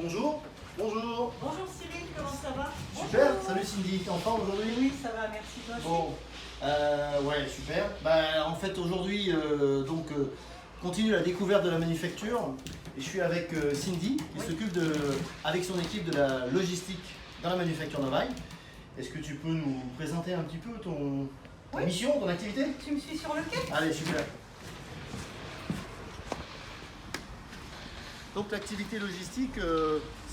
bonjour. Bonjour. Bonjour Cyril, comment ça va? Super, Bonjour. salut Cindy, t'es en forme aujourd'hui? Oui, ça va, merci toi aussi. Bon, ouais, super. Bah, en fait, aujourd'hui, continue la découverte de la manufacture. Et je suis avec Cindy, qui s'occupe avec son équipe de la logistique dans la manufacture navale. Est-ce que tu peux nous présenter un petit peu ta mission, ton activité? Tu me suis sur le quai? Allez, super. Donc l'activité logistique,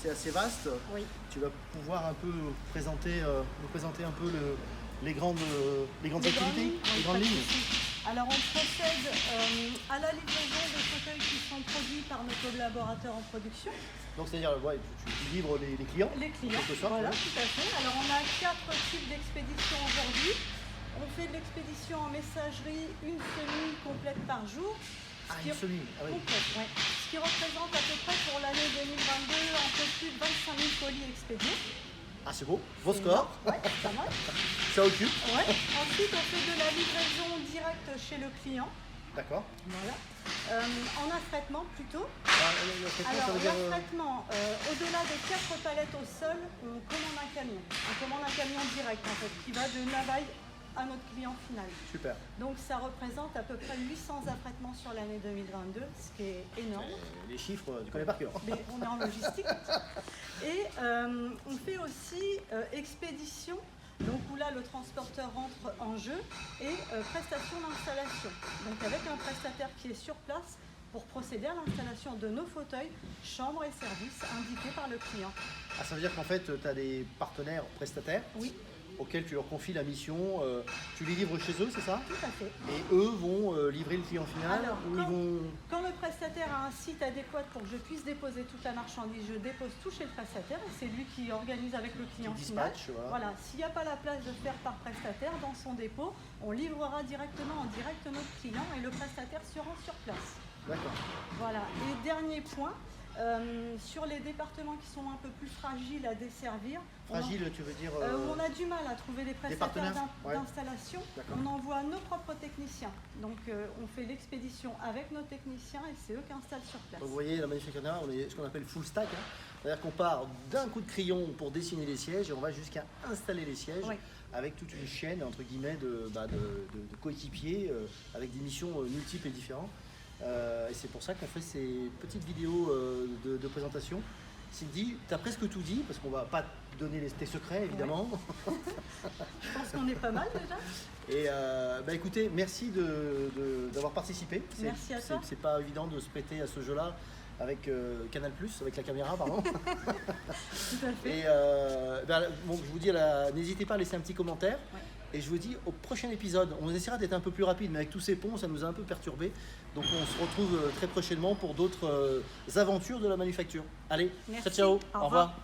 c'est assez vaste. Oui. Tu vas pouvoir un peu nous présenter un peu les grandes activités, les grandes lignes. Alors on procède à la livraison des fauteuils qui sont produits par nos collaborateurs en production. Donc c'est-à-dire, ouais, tu livres les clients. Les clients, en quelque sorte, voilà, ouais. tout à fait. Alors on a 4 types d'expéditions aujourd'hui. On fait de l'expédition en messagerie, une semi complète par jour. Ah, une semi, ah oui. Complète, ouais. Ce qui représente à peu près pour l'année 2022 un peu plus de 25 000 colis expédiés. Ah, c'est beau, beau C'est score. énorme. Ouais, pas mal. Ça occupe. Ouais. Ensuite, on fait de la livraison directe chez le client. D'accord. Voilà. En affrètement plutôt. Ça Alors, veut dire, l'affrètement, au-delà des 4 palettes au sol, on commande un camion. On commande un camion direct en fait, qui va de Navaille à notre client final. super. Donc ça représente à peu près 800 affrètements sur l'année 2022, ce qui est énorme. Les chiffres, tu connais par cœur. Mais on est en logistique. Et on fait aussi expédition, donc où là le transporteur rentre en jeu, et prestation d'installation. Donc avec un prestataire qui est sur place pour procéder à l'installation de nos fauteuils, chambres et services indiqués par le client. Ah, ça veut dire qu'en fait, tu as des partenaires prestataires Oui, auxquels tu leur confies la mission. Tu les livres chez eux, c'est ça? tout à fait. Et eux vont livrer le client final Alors, ou ils vont... quand le prestataire a un site adéquat pour que je puisse déposer toute la marchandise, je dépose tout chez le prestataire et c'est lui qui organise avec le client Qui final. dispatche, voilà. Voilà, s'il n'y a pas la place de faire par prestataire dans son dépôt, on livrera directement en direct notre client et le prestataire se rend sur place. D'accord. Voilà, et dernier point, sur les départements qui sont un peu plus fragiles à desservir, Fragile, tu veux dire... où on a du mal à trouver des prestataires partenaires, ouais. d'installation, D'accord. on envoie nos propres techniciens. Donc on fait l'expédition avec nos techniciens et c'est eux qui installent sur place. Vous voyez, la manufacture navale, on est ce qu'on appelle full stack. Hein. C'est-à-dire qu'on part d'un coup de crayon pour dessiner les sièges et on va jusqu'à installer les sièges Oui. avec toute une chaîne entre guillemets de coéquipiers avec des missions multiples et différentes. Et c'est pour ça qu'on fait ces petites vidéos de présentation. Cindy, tu as presque tout dit, parce qu'on va pas te donner tes secrets évidemment. Je pense qu'on est pas mal déjà. Et écoutez, merci d'avoir participé. Merci à toi. C'est pas évident de se prêter à ce jeu-là avec Canal+, avec la caméra, pardon. Tout à fait. Et je vous dis, n'hésitez pas à laisser un petit commentaire. Ouais. Et je vous dis au prochain épisode, on essaiera d'être un peu plus rapide, mais avec tous ces ponts, ça nous a un peu perturbé. Donc on se retrouve très prochainement pour d'autres aventures de la manufacture. Allez, Merci. ciao, ciao, Au au revoir. revoir.